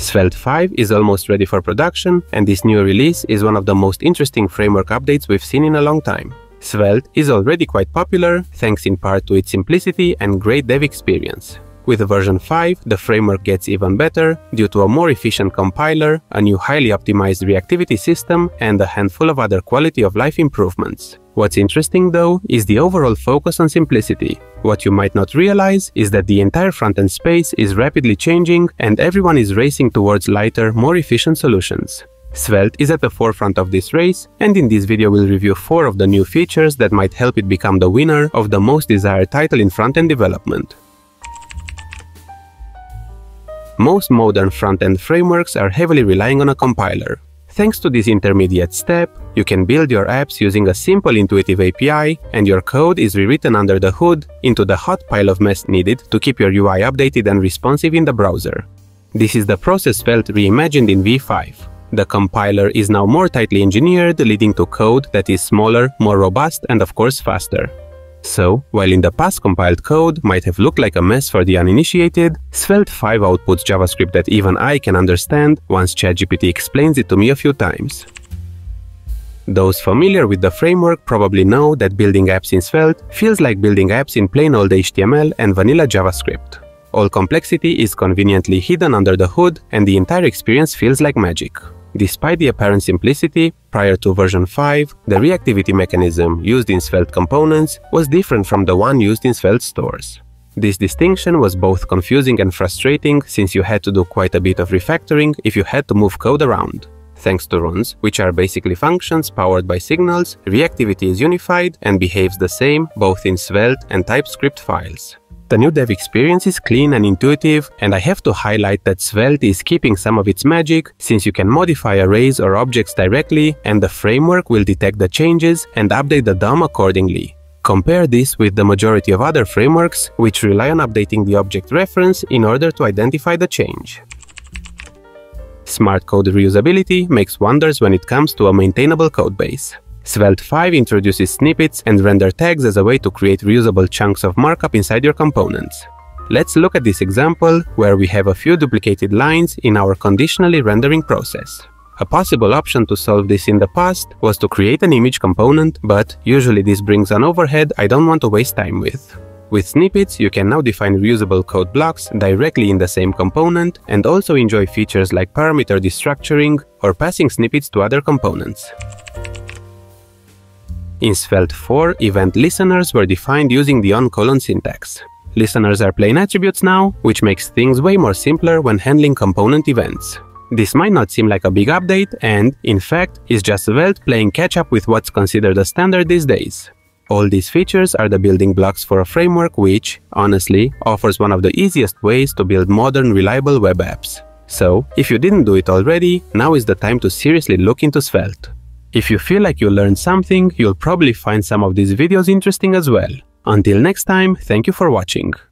Svelte 5 is almost ready for production, and this new release is one of the most interesting framework updates we've seen in a long time. Svelte is already quite popular, thanks in part to its simplicity and great dev experience. With version 5, the framework gets even better due to a more efficient compiler, a new highly optimized reactivity system, and a handful of other quality of life improvements. What's interesting though is the overall focus on simplicity. What you might not realize is that the entire front-end space is rapidly changing and everyone is racing towards lighter, more efficient solutions. Svelte is at the forefront of this race, and in this video we'll review 4 of the new features that might help it become the winner of the most desired title in front-end development. Most modern front-end frameworks are heavily relying on a compiler. Thanks to this intermediate step, you can build your apps using a simple intuitive API, and your code is rewritten under the hood into the hot pile of mess needed to keep your UI updated and responsive in the browser. This is the process Svelte reimagined in V5. The compiler is now more tightly engineered, leading to code that is smaller, more robust, and of course faster. So, while in the past compiled code might have looked like a mess for the uninitiated, Svelte 5 outputs JavaScript that even I can understand once ChatGPT explains it to me a few times. Those familiar with the framework probably know that building apps in Svelte feels like building apps in plain old HTML and vanilla JavaScript. All complexity is conveniently hidden under the hood, and the entire experience feels like magic. Despite the apparent simplicity, prior to version 5, the reactivity mechanism used in Svelte components was different from the one used in Svelte stores. This distinction was both confusing and frustrating since you had to do quite a bit of refactoring if you had to move code around. Thanks to runs, which are basically functions powered by signals, reactivity is unified and behaves the same both in Svelte and TypeScript files. The new dev experience is clean and intuitive, and I have to highlight that Svelte is keeping some of its magic since you can modify arrays or objects directly, and the framework will detect the changes and update the DOM accordingly. Compare this with the majority of other frameworks, which rely on updating the object reference in order to identify the change. Smart code reusability makes wonders when it comes to a maintainable codebase. Svelte 5 introduces snippets and render tags as a way to create reusable chunks of markup inside your components. Let's look at this example where we have a few duplicated lines in our conditionally rendering process. A possible option to solve this in the past was to create an image component, but usually this brings an overhead I don't want to waste time with. With snippets, you can now define reusable code blocks directly in the same component and also enjoy features like parameter destructuring or passing snippets to other components. In Svelte 4, event listeners were defined using the on: syntax. Listeners are plain attributes now, which makes things way more simpler when handling component events. This might not seem like a big update and, in fact, is just Svelte playing catch-up with what's considered a standard these days. All these features are the building blocks for a framework which, honestly, offers one of the easiest ways to build modern, reliable web apps. So, if you didn't do it already, now is the time to seriously look into Svelte. If you feel like you learned something, you'll probably find some of these videos interesting as well. Until next time, thank you for watching.